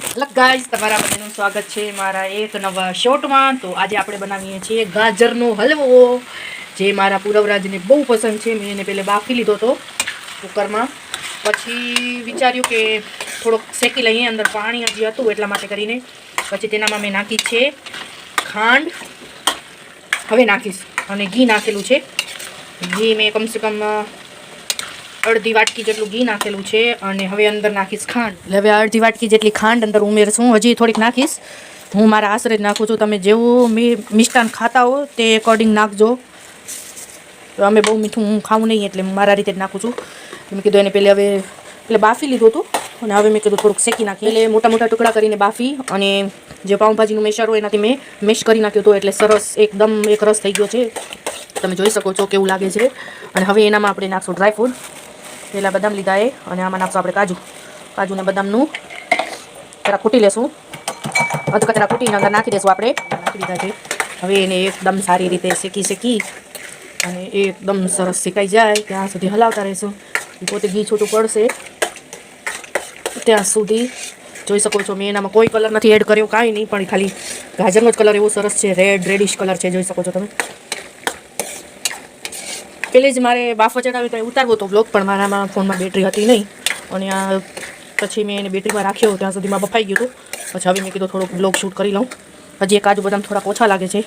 Hello guys, તમારા બધાનું સ્વાગત છે મારા એક નવા શોર્ટમાં. તો આજે આપણે બનાવીએ છીએ ગાજરનો હલવો, જે મારા પૂરવરાજને બહુ પસંદ છે. મેં એને પહેલે બાફી લીધો હતો કુકરમાં, પછી વિચાર્યું કે થોડોક શેકી લઈએ. અંદર પાણી હજી હતું એટલા માટે કરીને પછી તેનામાં મેં નાખી છે ખાંડ, હવે નાખીશ, અને ઘી નાખેલું છે. ઘી મેં કમસે કમ અડધી વાટકી જેટલું ઘી નાખેલું છે, અને હવે અંદર નાખીશ ખાંડ. હવે અડધી વાટકી જેટલી ખાંડ અંદર ઉમેરશું. હજી થોડીક નાખીશ. હું મારા આશરે જ નાખું છું. તમે જેવું મિષ્ટાન ખાતા હો તે એકોર્ડિંગ નાખજો. તો અમે બહુ મીઠું હું ખાવું નહીં, એટલે હું મારા રીતે જ નાખું છું. મેં કીધું એને પહેલે બાફી લીધું હતું, અને હવે મેં કીધું થોડુંક શેકી નાખી. એટલે મોટા મોટા ટુકડા કરીને બાફી, અને જે પાઉંભાજીનું મેશર હોય એનાથી મેં મેશ કરી નાખ્યું હતું. એટલે સરસ એકદમ એક રસ થઈ ગયો છે. તમે જોઈ શકો છો કેવું લાગે છે. અને હવે એનામાં આપણે નાખશું ડ્રાયફ્રૂટ. પહેલાં બદામ લીધા એ, અને આમાં નાખશું આપણે કાજુ ને બદામનું જરા કૂટી લેશું. અધકચરા કૂટીને અંદર નાખી દેશું. આપણે નાખી દીધા છે. હવે એને એકદમ સારી રીતે શેકી અને એકદમ સરસ શેકાઈ જાય ત્યાં સુધી હલાવતા રહીશું. પોતે ઘી છૂટું પડશે ત્યાં સુધી. જોઈ શકો છો મેં એનામાં કોઈ કલર નથી એડ કર્યો, કાંઈ નહીં, પણ ખાલી ગાજરનો જ કલર એવો સરસ છે, રેડિશ કલર છે. જોઈ શકો છો તમે. પહેલે જ મારે બાફો ચડાવી ત્યાં ઉતારવો હતો બ્લોગ, પણ મારામાં ફોનમાં બેટરી હતી નહીં, અને આ પછી મેં એને બેટરીમાં રાખ્યો ત્યાં સુધીમાં બફાઈ ગયું હતું. પછી હવે મેં કીધું થોડોક બ્લોગ શૂટ કરી લઉં. હજી એક કાજુ બદામ થોડાક ઓછા લાગે છે,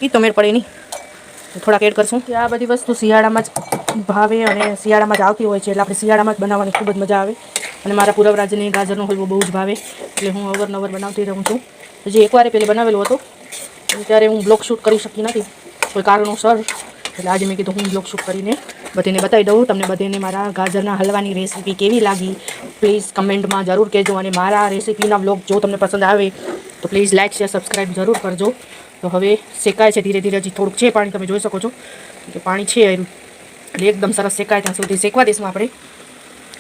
એ તો મેળ પડે નહીં, થોડાક એડ કરશું. આ બધી વસ્તુ શિયાળામાં જ ભાવે અને શિયાળામાં જ આવતી હોય છે, એટલે આપણે શિયાળામાં જ બનાવવાની ખૂબ જ મજા આવે. અને મારા પૂરવરાજને ગાજરનો હલવો બહુ જ ભાવે, એટલે હું અવરનવર બનાવતી રહું છું. હજી એકવાર પહેલે બનાવેલો હતો, ત્યારે હું બ્લોગ શૂટ કરી શકી નથી કોઈ કારણોસર, એટલે આજે મેં કીધું હું બ્લોગ શૂટ કરીને બધાને બતાવી દઉં. તમને બધાને મારા ગાજરના હલવાની રેસીપી કેવી લાગી પ્લીઝ કમેન્ટમાં જરૂર કહેજો. અને મારા રેસીપીના બ્લોગ જો તમને પસંદ આવે તો પ્લીઝ લાઇક શેર સબસ્ક્રાઈબ જરૂર કરજો. તો હવે શેકાય છે ધીરે ધીરે. હજી થોડુંક છે પાણી, તમે જોઈ શકો છો કે પાણી છે, એટલે એકદમ સરસ શેકાય ત્યાં સુધી શેકવા દઈશું આપણે.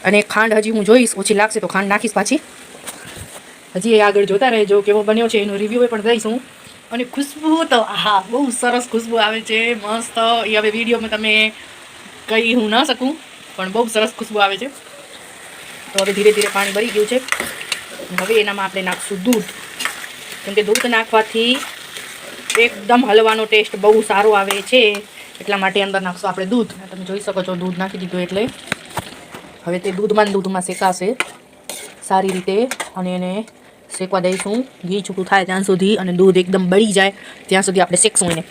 અને ખાંડ હજી હું જોઈશ, ઓછી લાગશે તો ખાંડ નાખીશ પાછી. હજી એ આગળ જોતા રહેજો કેવો બન્યો છે, એનો રિવ્યૂ પણ દઈશ હું. અને ખુશ્બુ તો આહા, બહુ સરસ ખુશ્બુ આવે છે, મસ્ત. એ હવે વિડીયોમાં તમે કહી હું ન શકું, પણ બહુ સરસ ખુશ્બુ આવે છે. તો હવે ધીરે ધીરે પાણી ભરી ગયું છે. હવે એનામાં આપણે નાખશું દૂધ, કેમ કે દૂધ નાખવાથી એકદમ હલવાનો ટેસ્ટ બહુ સારો આવે છે, એટલા માટે અંદર નાખશું આપણે દૂધ. તમે જોઈ શકો છો દૂધ નાખી દીધું, એટલે હવે તે દૂધમાં શેકાશે સારી રીતે, અને એને શેકવા દઈશું ઘી છૂટું થાય ત્યાં સુધી, અને દૂધ એકદમ બળી જાય ત્યાં સુધી આપણે શેકશું એને.